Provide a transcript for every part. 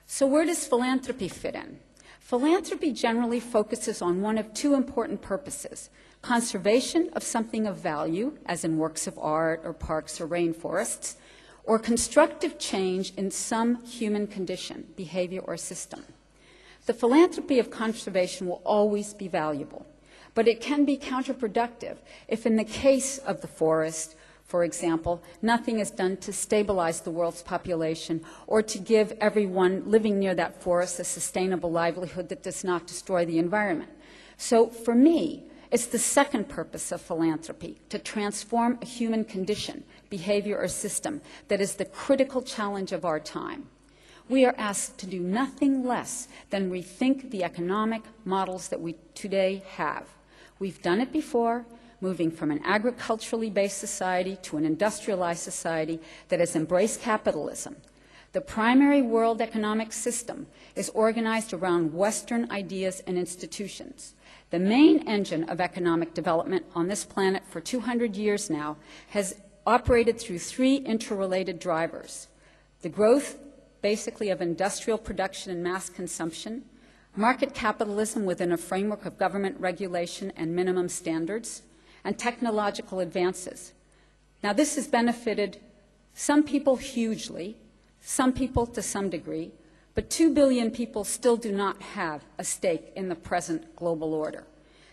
So where does philanthropy fit in? Philanthropy generally focuses on one of two important purposes: conservation of something of value, as in works of art or parks or rainforests, or constructive change in some human condition, behavior, or system. The philanthropy of conservation will always be valuable, but it can be counterproductive if, in the case of the forest, for example, nothing is done to stabilize the world's population or to give everyone living near that forest a sustainable livelihood that does not destroy the environment. So for me, it's the second purpose of philanthropy, to transform a human condition, behavior, or system that is the critical challenge of our time. We are asked to do nothing less than rethink the economic models that we today have. We've done it before, moving from an agriculturally based society to an industrialized society that has embraced capitalism. The primary world economic system is organized around Western ideas and institutions. The main engine of economic development on this planet for 200 years now has operated through three interrelated drivers: the growth, basically, of industrial production and mass consumption, market capitalism within a framework of government regulation and minimum standards, and technological advances. Now, this has benefited some people hugely, some people to some degree, but 2 billion people still do not have a stake in the present global order.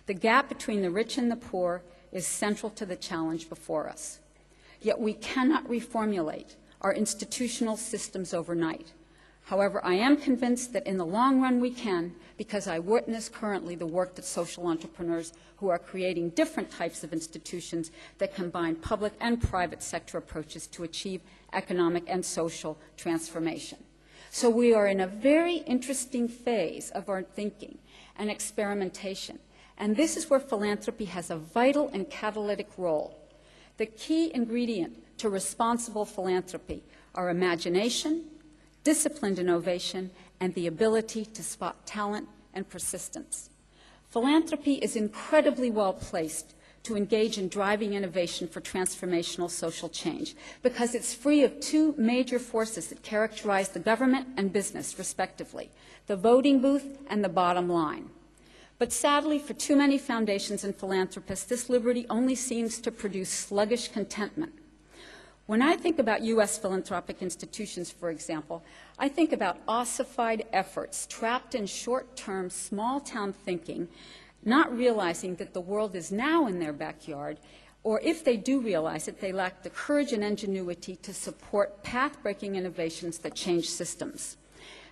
The gap between the rich and the poor is central to the challenge before us. Yet we cannot reformulate our institutional systems overnight. However, I am convinced that in the long run we can, because I witness currently the work that social entrepreneurs who are creating different types of institutions that combine public and private sector approaches to achieve economic and social transformation. So we are in a very interesting phase of our thinking and experimentation, and this is where philanthropy has a vital and catalytic role. The key ingredient to responsible philanthropy are imagination, disciplined innovation, and the ability to spot talent and persistence. Philanthropy is incredibly well placed to engage in driving innovation for transformational social change because it's free of two major forces that characterize the government and business, respectively: the voting booth and the bottom line. But sadly, for too many foundations and philanthropists, this liberty only seems to produce sluggish contentment. When I think about U.S. philanthropic institutions, for example, I think about ossified efforts trapped in short-term, small-town thinking, not realizing that the world is now in their backyard, or if they do realize it, they lack the courage and ingenuity to support path-breaking innovations that change systems.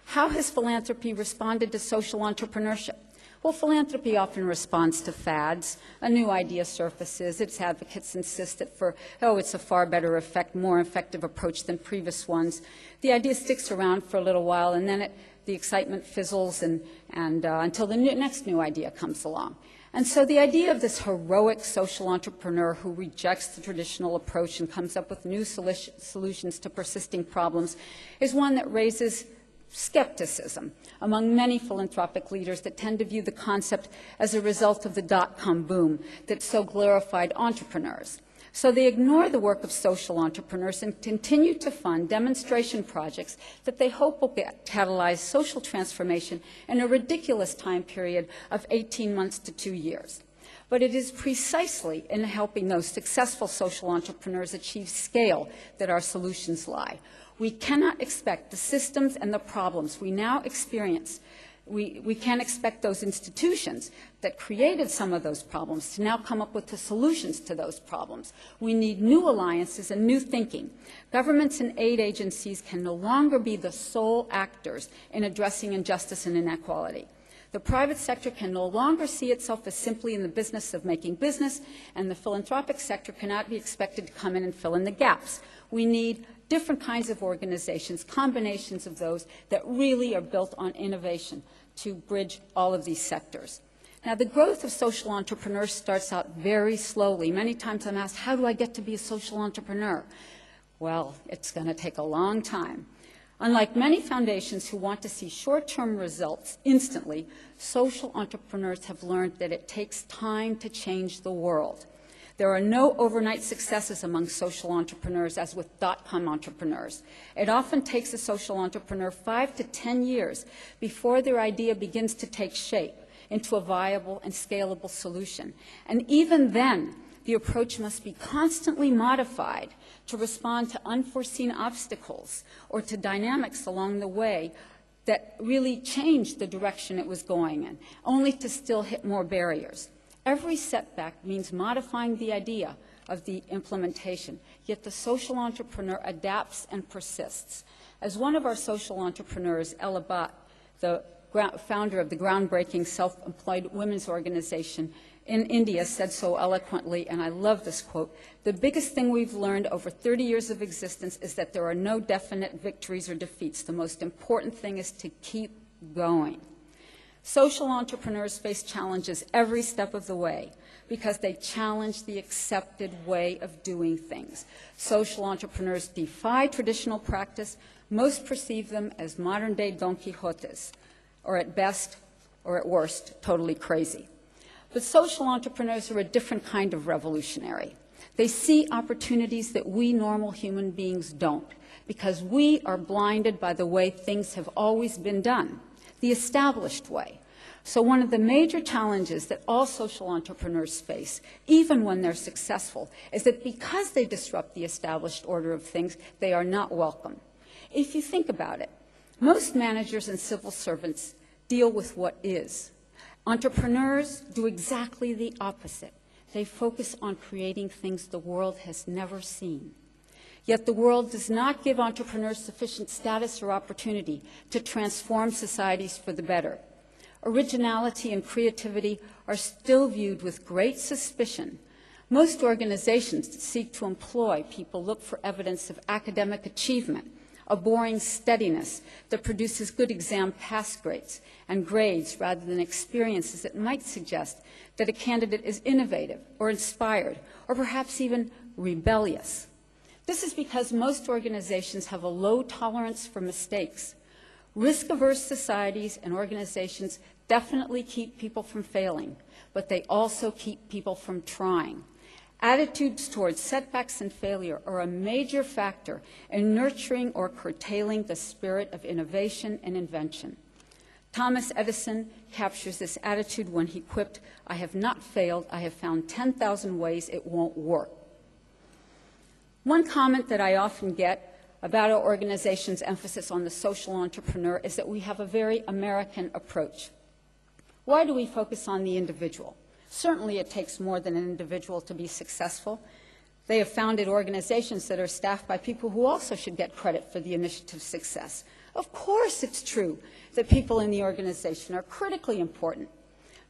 How has philanthropy responded to social entrepreneurship? Well, philanthropy often responds to fads. A new idea surfaces. Its advocates insist that it's a far better effect, more effective approach than previous ones. The idea sticks around for a little while, and then the excitement fizzles until the next new idea comes along. And so the idea of this heroic social entrepreneur who rejects the traditional approach and comes up with new solutions to persisting problems is one that raises skepticism among many philanthropic leaders that tend to view the concept as a result of the dot-com boom that so glorified entrepreneurs. So they ignore the work of social entrepreneurs and continue to fund demonstration projects that they hope will catalyze social transformation in a ridiculous time period of 18 months to 2 years. But it is precisely in helping those successful social entrepreneurs achieve scale that our solutions lie. We cannot expect the systems and the problems we now experience. We can't expect those institutions that created some of those problems to now come up with the solutions to those problems. We need new alliances and new thinking. Governments and aid agencies can no longer be the sole actors in addressing injustice and inequality. The private sector can no longer see itself as simply in the business of making business, and the philanthropic sector cannot be expected to come in and fill in the gaps. We need different kinds of organizations, combinations of those that really are built on innovation to bridge all of these sectors. Now, the growth of social entrepreneurs starts out very slowly. Many times I'm asked, how do I get to be a social entrepreneur? Well, it's going to take a long time. Unlike many foundations who want to see short-term results instantly, social entrepreneurs have learned that it takes time to change the world. There are no overnight successes among social entrepreneurs as with dot-com entrepreneurs. It often takes a social entrepreneur 5 to 10 years before their idea begins to take shape into a viable and scalable solution. And even then, the approach must be constantly modified to respond to unforeseen obstacles or to dynamics along the way that really changed the direction it was going in, only to still hit more barriers. Every setback means modifying the idea of the implementation, yet the social entrepreneur adapts and persists. As one of our social entrepreneurs, Ella Bhatt, the founder of the groundbreaking self-employed women's organization in India, said so eloquently, and I love this quote, "The biggest thing we've learned over 30 years of existence is that there are no definite victories or defeats. The most important thing is to keep going." Social entrepreneurs face challenges every step of the way because they challenge the accepted way of doing things. Social entrepreneurs defy traditional practice. Most perceive them as modern-day Don Quixotes, or at best, or at worst, totally crazy. But social entrepreneurs are a different kind of revolutionary. They see opportunities that we normal human beings don't, because we are blinded by the way things have always been done, the established way. So one of the major challenges that all social entrepreneurs face, even when they're successful, is that because they disrupt the established order of things, they are not welcome. If you think about it, most managers and civil servants deal with what is. Entrepreneurs do exactly the opposite. They focus on creating things the world has never seen. Yet the world does not give entrepreneurs sufficient status or opportunity to transform societies for the better. Originality and creativity are still viewed with great suspicion. Most organizations that seek to employ people look for evidence of academic achievement, a boring steadiness that produces good exam pass grades and grades rather than experiences that might suggest that a candidate is innovative or inspired or perhaps even rebellious. This is because most organizations have a low tolerance for mistakes. Risk-averse societies and organizations definitely keep people from failing, but they also keep people from trying. Attitudes towards setbacks and failure are a major factor in nurturing or curtailing the spirit of innovation and invention. Thomas Edison captures this attitude when he quipped, "I have not failed, I have found 10,000 ways it won't work." One comment that I often get about our organization's emphasis on the social entrepreneur is that we have a very American approach. Why do we focus on the individual? Certainly it takes more than an individual to be successful. They have founded organizations that are staffed by people who also should get credit for the initiative's success. Of course it's true that people in the organization are critically important.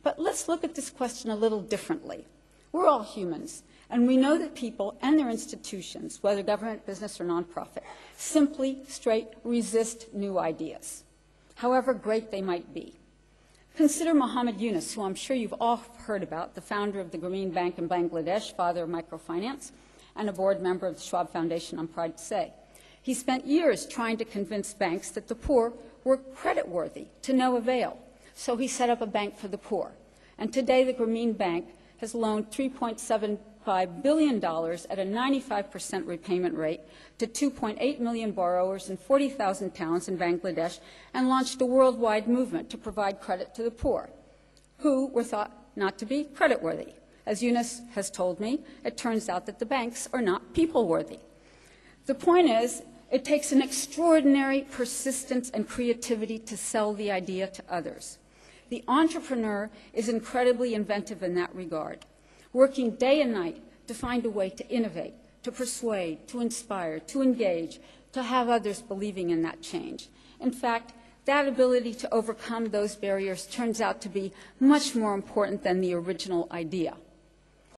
But let's look at this question a little differently. We're all humans, and we know that people and their institutions, whether government, business, or nonprofit, simply straight resist new ideas, however great they might be. Consider Muhammad Yunus, who I'm sure you've all heard about, the founder of the Grameen Bank in Bangladesh, father of microfinance, and a board member of the Schwab Foundation, I'm proud to say. He spent years trying to convince banks that the poor were creditworthy, to no avail. So he set up a bank for the poor. And today the Grameen Bank has loaned $3.75 billion at a 95% repayment rate to 2.8 million borrowers in 40,000 towns in Bangladesh and launched a worldwide movement to provide credit to the poor, who were thought not to be creditworthy. As Yunus has told me, it turns out that the banks are not people-worthy. The point is, it takes an extraordinary persistence and creativity to sell the idea to others. The entrepreneur is incredibly inventive in that regard, working day and night to find a way to innovate, to persuade, to inspire, to engage, to have others believing in that change. In fact, that ability to overcome those barriers turns out to be much more important than the original idea.